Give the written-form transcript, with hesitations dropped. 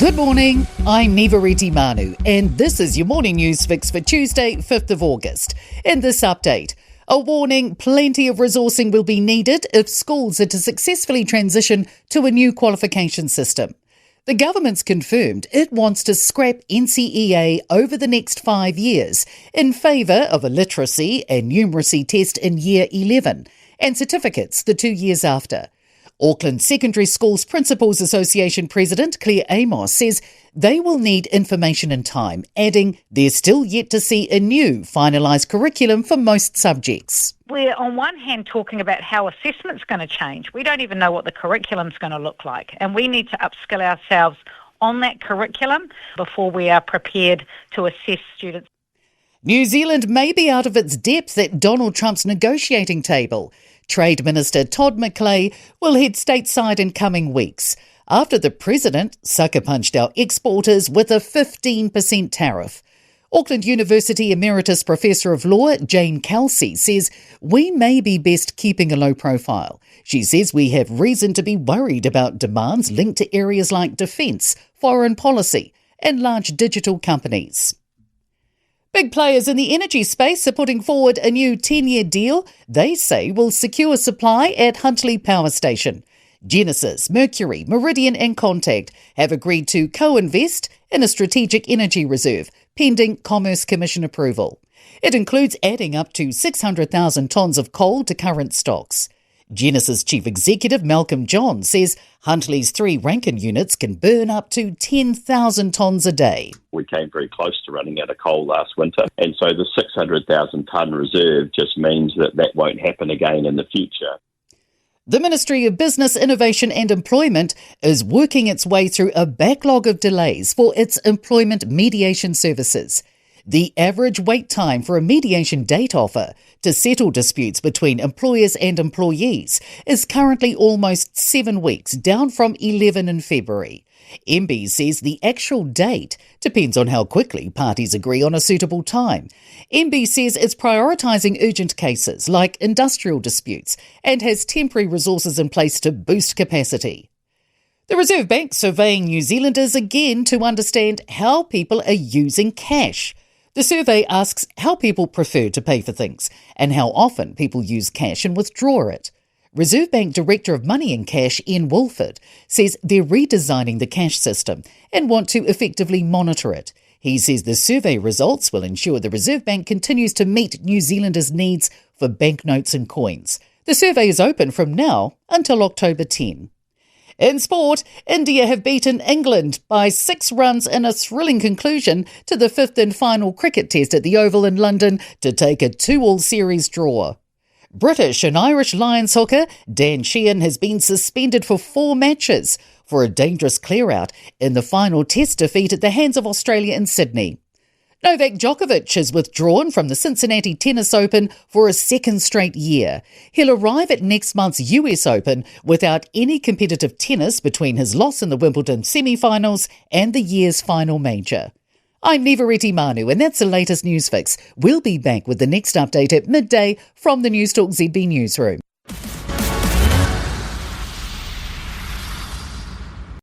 Good morning, I'm Nivareti Manu, and this is your morning news fix for Tuesday, 5th of August. In this update, a warning: plenty of resourcing will be needed if schools are to successfully transition to a new qualification system. The government's confirmed it wants to scrap NCEA over the next 5 years in favour of a literacy and numeracy test in Year 11 and certificates the 2 years after. Auckland Secondary Schools Principals Association President Claire Amos says they will need information and time, adding they're still yet to see a new finalised curriculum for most subjects. We're on one hand talking about how assessment's going to change. We don't even know what the curriculum's going to look like, and we need to upskill ourselves on that curriculum before we are prepared to assess students. New Zealand may be out of its depth at Donald Trump's negotiating table. Trade Minister Todd McClay will head stateside in coming weeks after the president sucker-punched our exporters with a 15% tariff. Auckland University Emeritus Professor of Law Jane Kelsey says we may be best keeping a low profile. She says we have reason to be worried about demands linked to areas like defence, foreign policy and large digital companies. Big players in the energy space are putting forward a new 10-year deal they say will secure supply at Huntly Power Station. Genesis, Mercury, Meridian and Contact have agreed to co-invest in a strategic energy reserve, pending Commerce Commission approval. It includes adding up to 600,000 tonnes of coal to current stocks. Genesis Chief Executive Malcolm John says Huntly's 3 Rankine units can burn up to 10,000 tonnes a day. We came very close to running out of coal last winter, and so the 600,000 tonne reserve just means that won't happen again in the future. The Ministry of Business, Innovation and Employment is working its way through a backlog of delays for its employment mediation services. The average wait time for a mediation date offer to settle disputes between employers and employees is currently almost 7 weeks, down from 11 in February. MB says the actual date depends on how quickly parties agree on a suitable time. MB says it's prioritising urgent cases like industrial disputes and has temporary resources in place to boost capacity. The Reserve Bank surveying New Zealanders again to understand how people are using cash. The survey asks how people prefer to pay for things and how often people use cash and withdraw it. Reserve Bank Director of Money and Cash, Ian Wolford, says they're redesigning the cash system and want to effectively monitor it. He says the survey results will ensure the Reserve Bank continues to meet New Zealanders' needs for banknotes and coins. The survey is open from now until October 10. In sport, India have beaten England by 6 runs in a thrilling conclusion to the 5th and final cricket test at the Oval in London to take a 2-all series draw. British and Irish Lions hooker Dan Sheehan has been suspended for 4 matches for a dangerous clear-out in the final test defeat at the hands of Australia in Sydney. Novak Djokovic has withdrawn from the Cincinnati Tennis Open for a 2nd straight year. He'll arrive at next month's US Open without any competitive tennis between his loss in the Wimbledon semi-finals and the year's final major. I'm Nivareti Manu, and that's the latest news fix. We'll be back with the next update at midday from the Newstalk ZB newsroom.